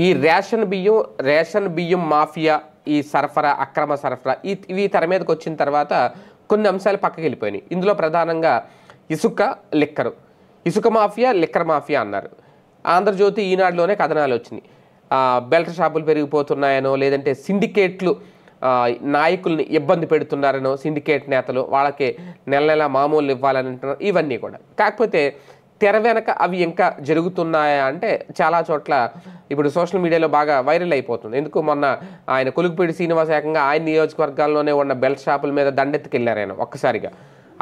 ఈ రేషన్ బియ్యం మాఫియా, ఈ సరఫరా, అక్రమ సరఫరా ఇవి తెర మీదకి వచ్చిన తర్వాత కొన్ని అంశాలు పక్కకి వెళ్ళిపోయినాయి. ఇందులో ప్రధానంగా ఇసుక మాఫియా, లిక్కర్ మాఫియా అన్నారు. ఆంధ్రజ్యోతి, ఈనాడులోనే కథనాలు వచ్చినాయి. బెల్ట్ షాపులు పెరిగిపోతున్నాయనో, లేదంటే సిండికేట్లు నాయకుల్ని ఇబ్బంది పెడుతున్నారనో, సిండికేట్ నేతలు వాళ్ళకి నెల నెల మామూలు ఇవ్వాలని అంటున్నారు. ఇవన్నీ కూడా కాకపోతే తెర వెనక అవి ఇంకా జరుగుతున్నాయా అంటే చాలా చోట్ల ఇప్పుడు సోషల్ మీడియాలో బాగా వైరల్ అయిపోతుంది. ఎందుకు మొన్న ఆయన కొలుగుపూడి శ్రీనివాస్ ఏకంగా ఆయన నియోజకవర్గాల్లోనే ఉన్న బెల్ట్ షాపుల మీద దండెత్తుకెళ్లారు ఆయన ఒక్కసారిగా.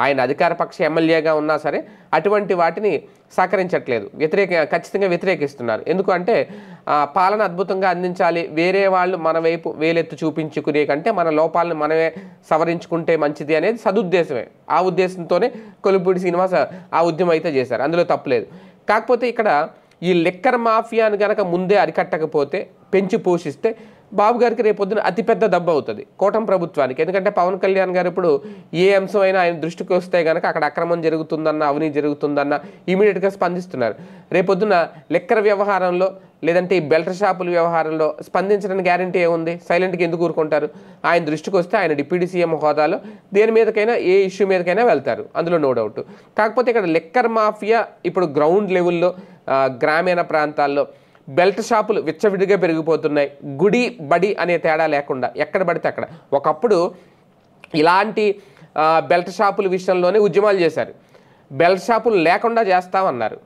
ఆయన అధికార పక్ష ఎమ్మెల్యేగా ఉన్నా సరే అటువంటి వాటిని సహకరించట్లేదు, ఖచ్చితంగా వ్యతిరేకిస్తున్నారు. ఎందుకంటే పాలన అద్భుతంగా అందించాలి, వేరే వాళ్ళు మన వైపు వేలెత్తు చూపించుకునే కంటే మన లోపాలను మనమే సవరించుకుంటే మంచిది అనేది సదుద్దేశమే. ఆ ఉద్దేశంతోనే కొలుపూడి శ్రీనివాస్ ఆ ఉద్యమం అయితే చేశారు, అందులో తప్పులేదు. కాకపోతే ఇక్కడ ఈ లిక్కర్ మాఫియాను గనక ముందే అరికట్టకపోతే, పెంచి పోషిస్తే బాబు గారికి రేపొద్దున అతిపెద్ద దెబ్బ అవుతుంది కూటమి ప్రభుత్వానికి. ఎందుకంటే పవన్ కళ్యాణ్ గారు ఇప్పుడు ఏ అంశం అయినా ఆయన దృష్టికి వస్తే కనుక అక్కడ అక్రమం జరుగుతుందన్న, అవినీతి జరుగుతుందన్న ఇమీడియట్గా స్పందిస్తున్నారు. రేపొద్దున లిక్కర్ వ్యవహారంలో లేదంటే ఈ బెల్ట్ షాపుల వ్యవహారంలో స్పందించడానికి గ్యారంటీ ఏముంది? సైలెంట్గా ఎందుకు ఊరుకుంటారు? ఆయన దృష్టికి వస్తే ఆయన డిప్యూటీ సీఎం హోదాలో దేని మీదకైనా, ఏ ఇష్యూ మీదకైనా వెళ్తారు, అందులో నో డౌట్. కాకపోతే ఇక్కడ లిక్కర్ మాఫియా ఇప్పుడు గ్రౌండ్ లెవెల్లో గ్రామీణ ప్రాంతాల్లో బెల్ట్ షాపులు విచ్చవిడిగా పెరిగిపోతున్నాయి. గుడి బడి అనే తేడా లేకుండా ఎక్కడ పడితే అక్కడ. ఒకప్పుడు ఇలాంటి బెల్ట్ షాపుల విషయంలోనే ఉద్యమాలు చేశారు, బెల్ట్ షాపులు లేకుండా చేస్తామన్నారు.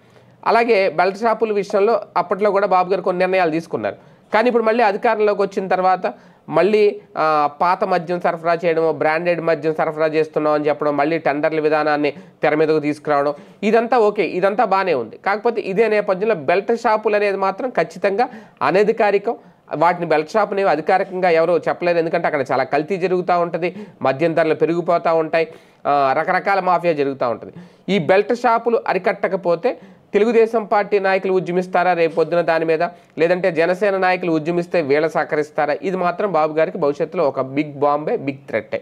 అలాగే బెల్ట్ షాపుల విషయంలో అప్పట్లో కూడా బాబు గారు కొన్ని నిర్ణయాలు తీసుకున్నారు. కానీ ఇప్పుడు మళ్ళీ అధికారంలోకి వచ్చిన తర్వాత మళ్ళీ పాత మద్యం సరఫరా చేయడము, బ్రాండెడ్ మద్యం సరఫరా చేస్తున్నాం అని చెప్పడం, మళ్ళీ టెండర్ల విధానాన్ని తెర మీదకు తీసుకురావడం, ఇదంతా ఓకే, ఇదంతా బాగానే ఉంది. కాకపోతే ఇదే నేపథ్యంలో బెల్ట్ షాపులు అనేది మాత్రం ఖచ్చితంగా అనధికారికం. వాటిని బెల్ట్ షాప్ అనేవి అధికారికంగా ఎవరు చెప్పలేరు, ఎందుకంటే అక్కడ చాలా కల్తీ జరుగుతూ ఉంటుంది, మద్యం ధరలు పెరిగిపోతూ ఉంటాయి, రకరకాల మాఫియా జరుగుతూ ఉంటుంది. ఈ బెల్ట్ షాపులు అరికట్టకపోతే తెలుగుదేశం పార్టీ నాయకులు ఉద్యమిస్తారా రేపు పొద్దున దాని మీద, లేదంటే జనసేన నాయకులు ఉద్యమిస్తే వీళ్ళ సహకరిస్తారా? ఇది మాత్రం బాబు గారికి భవిష్యత్తులో ఒక బిగ్ బాంబే, బిగ్ థ్రెట్టే.